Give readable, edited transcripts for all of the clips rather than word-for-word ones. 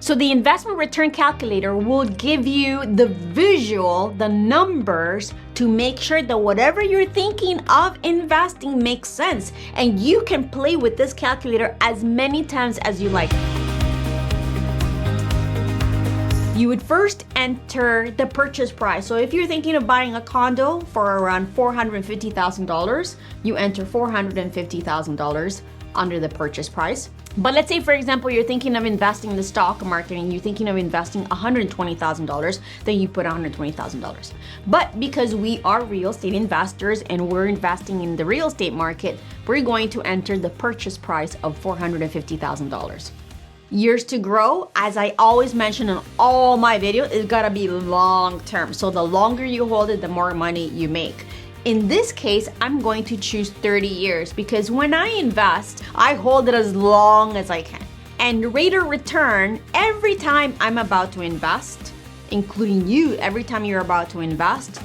So the investment return calculator will give you the visual, the numbers to make sure that whatever you're thinking of investing makes sense. And you can play with this calculator as many times as you like. You would first enter the purchase price. So if you're thinking of buying a condo for around $450,000, you enter $450,000 under the purchase price. But let's say, for example, you're thinking of investing in the stock market and you're thinking of investing $120,000, then you put $120,000. But because we are real estate investors and we're investing in the real estate market, we're going to enter the purchase price of $450,000. Years to grow, as I always mention in all my videos, it's gotta be long term. So the longer you hold it, the more money you make. In this case, I'm going to choose 30 years because when I invest, I hold it as long as I can. And rate of return, every time I'm about to invest, including you, every time you're about to invest,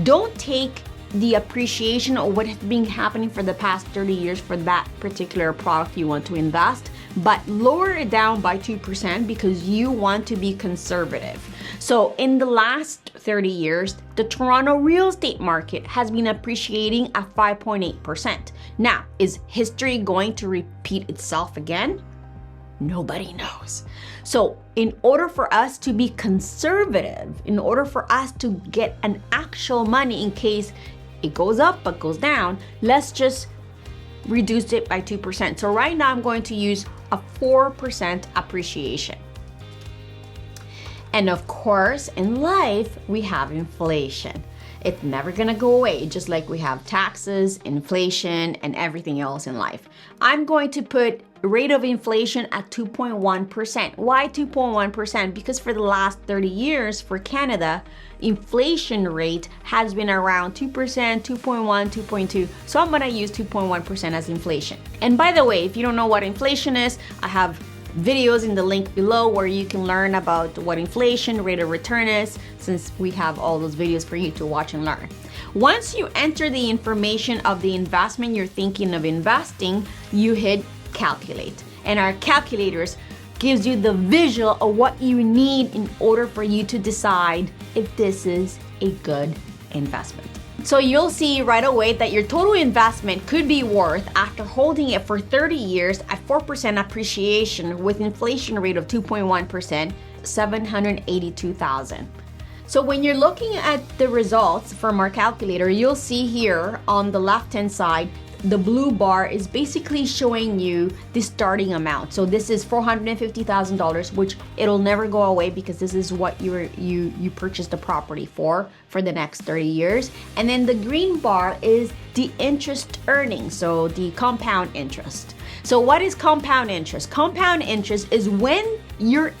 don't take the appreciation of what has been happening for the past 30 years for that particular product you want to invest, but lower it down by 2% because you want to be conservative. So in the last 30 years, the Toronto real estate market has been appreciating at 5.8%. Now, is history going to repeat itself again? Nobody knows. So in order for us to be conservative, in order for us to get an actual money in case it goes up but goes down, let's just reduce it by 2%. So right now I'm going to use a 4% appreciation. And of course, in life, we have inflation. It's never gonna go away, just like we have taxes, inflation, and everything else in life. I'm going to put rate of inflation at 2.1%. Why 2.1%? Because for the last 30 years for Canada, inflation rate has been around 2%, 2.1, 2.2. So I'm gonna use 2.1% as inflation. And by the way, if you don't know what inflation is, I have videos in the link below where you can learn about what inflation, rate of return is, since we have all those videos for you to watch and learn. Once you enter the information of the investment you're thinking of investing, you hit calculate. And our calculators gives you the visual of what you need in order for you to decide if this is a good investment. So you'll see right away that your total investment could be worth, after holding it for 30 years at 4% appreciation with inflation rate of 2.1%, $782,000. So when you're looking at the results from our calculator, you'll see here on the left-hand side, the blue bar is basically showing you the starting amount. So this is $450,000, which it'll never go away because this is what you purchased the property for the next 30 years. And then the green bar is the interest earning, so the compound interest. So what is compound interest? Compound interest is when your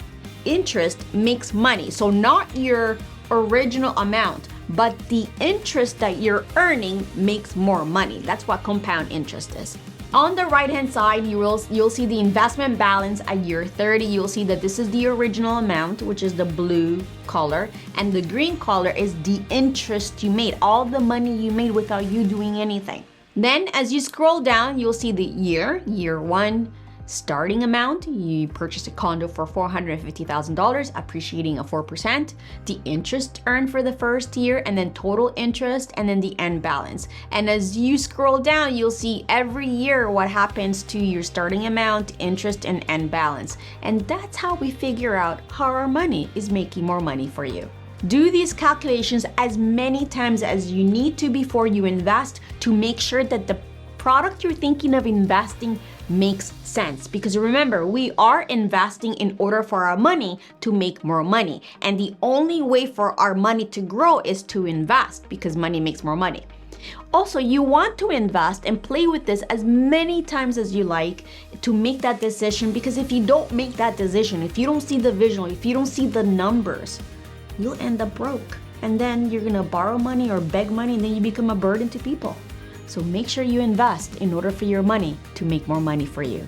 interest makes money. So not your original amount, but the interest that you're earning makes more money. That's what compound interest is. On the right-hand side, you'll see the investment balance at year 30. You'll see that this is the original amount, which is the blue color, and the green color is the interest you made, all the money you made without you doing anything. Then as you scroll down, you'll see the year one, starting amount. You purchased a condo for $450,000, appreciating at 4%, the interest earned for the first year, and then total interest, and then the end balance. And as you scroll down, you'll see every year what happens to your starting amount, interest, and end balance. And that's how we figure out how our money is making more money for you. Do these calculations as many times as you need to before you invest to make sure that the product you're thinking of investing makes sense. Because remember, we are investing in order for our money to make more money. And the only way for our money to grow is to invest, because money makes more money. Also, you want to invest and play with this as many times as you like to make that decision, because if you don't make that decision, if you don't see the visual, if you don't see the numbers, you'll end up broke. And then you're gonna borrow money or beg money, and then you become a burden to people. So make sure you invest in order for your money to make more money for you.